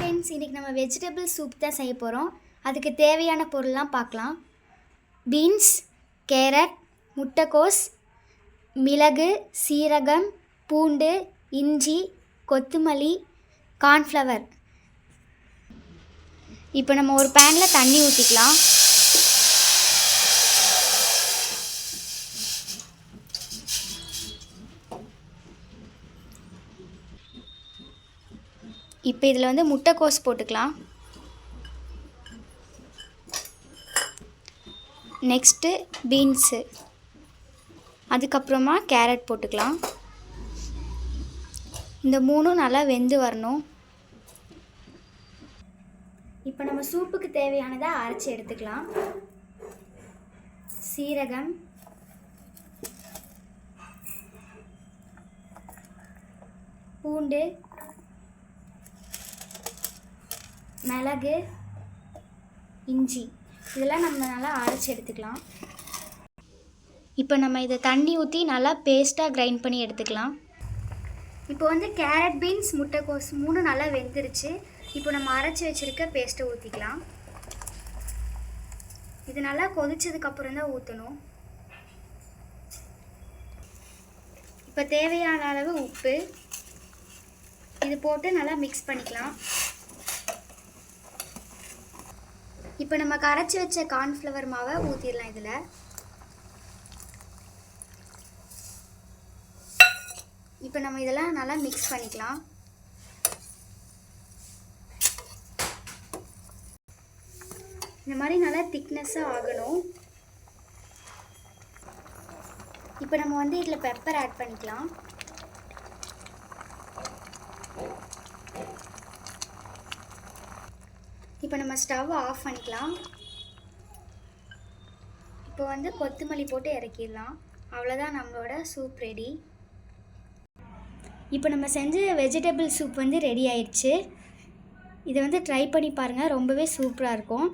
Friends, இன்றைக்கி நம்ம vegetable soup தான் செய்ய போகிறோம். அதுக்கு தேவையான பொருள்லாம் பார்க்கலாம். பீன்ஸ், கேரட், முட்டைக்கோஸ், மிளகு, சீரகம், பூண்டு, இஞ்சி, கொத்தமல்லி, கார்ன்ஃப்ளவர். இப்போ நம்ம ஒரு பேனில் தண்ணி ஊற்றிக்கலாம். இப்போ இதில் முட்டைக்கோஸ் போட்டுக்கலாம். நெக்ஸ்ட்டு பீன்ஸு, அதுக்கப்புறமா கேரட் போட்டுக்கலாம். இந்த மூணும் நல்லா வெந்து வரணும். இப்போ நம்ம சூப்புக்கு தேவையானதை அரைச்சி எடுத்துக்கலாம். சீரகம், பூண்டு, மிளகு, இஞ்சி, இதெல்லாம் நம்ம நல்லா அரைச்சி எடுத்துக்கலாம். இப்போ நம்ம இதை தண்ணி ஊற்றி நல்லா பேஸ்ட்டாக கிரைண்ட் பண்ணி எடுத்துக்கலாம். இப்போ கேரட், பீன்ஸ், முட்டைக்கோஸ் மூணு நல்லா வெந்துருச்சு. இப்போ நம்ம அரைச்சி வச்சுருக்க பேஸ்ட்டை ஊற்றிக்கலாம். இது நல்லா கொதிச்சதுக்கப்புறம் தான் ஊற்றணும். இப்போ தேவையான அளவு உப்பு இது போட்டு நல்லா மிக்ஸ் பண்ணிக்கலாம். இப்போ நம்ம கரைச்சி வச்ச கார்ன்ஃப்ளவர் மாவை ஊற்றிடலாம். இதில் இப்போ நம்ம இதெல்லாம் நல்லா மிக்ஸ் பண்ணிக்கலாம். இந்த மாதிரி நல்லா திக்னஸாக ஆகணும். இப்போ நம்ம இதில் பெப்பர் ஆட் பண்ணிக்கலாம். இப்போ நம்ம ஸ்டவ் ஆஃப் பண்ணிக்கலாம். இப்போ கொத்தமல்லி போட்டு இறக்கிடலாம். அவ்வளோதான், நம்மளோட சூப் ரெடி. இப்போ நம்ம செஞ்ச வெஜிடபிள் சூப் ரெடி ஆயிடுச்சு. இதை ட்ரை பண்ணி பாருங்கள், ரொம்பவே சூப்பராக இருக்கும்.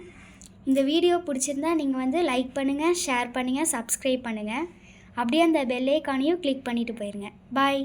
இந்த வீடியோ பிடிச்சிருந்தா நீங்கள் லைக் பண்ணுங்கள், ஷேர் பண்ணுங்கள், சப்ஸ்கிரைப் பண்ணுங்கள். அப்படியே அந்த பெல் ஐகானையும் கிளிக் பண்ணிவிட்டு போயிடுங்க. பாய்.